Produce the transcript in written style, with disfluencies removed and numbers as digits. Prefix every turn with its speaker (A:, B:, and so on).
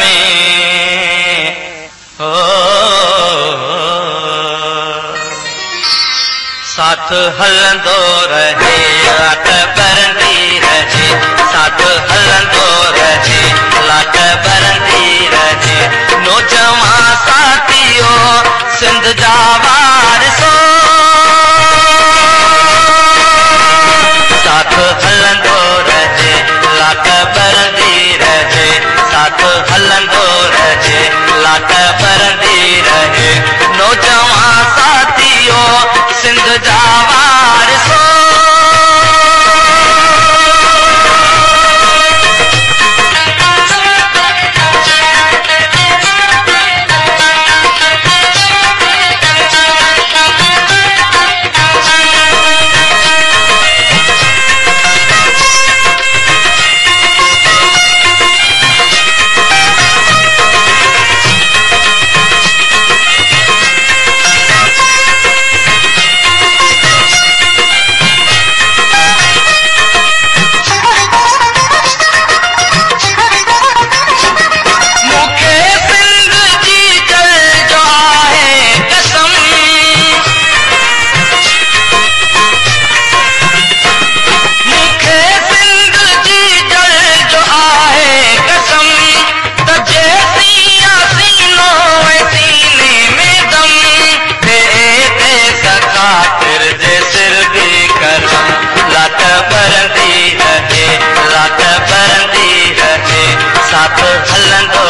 A: में हो साथ हलंदो रहे लाट बरंदी रहे साथ हलंदो रहे लाट बरंदी रहे नौजवान साथियों सिंध जा वारिसो साथ हलंदो रहे लाट बरंदी रहे साथ हलंदो रहे लाट बरंदी रहे नौजवान साथियों सिंध जा वारिसो साथ हलंदो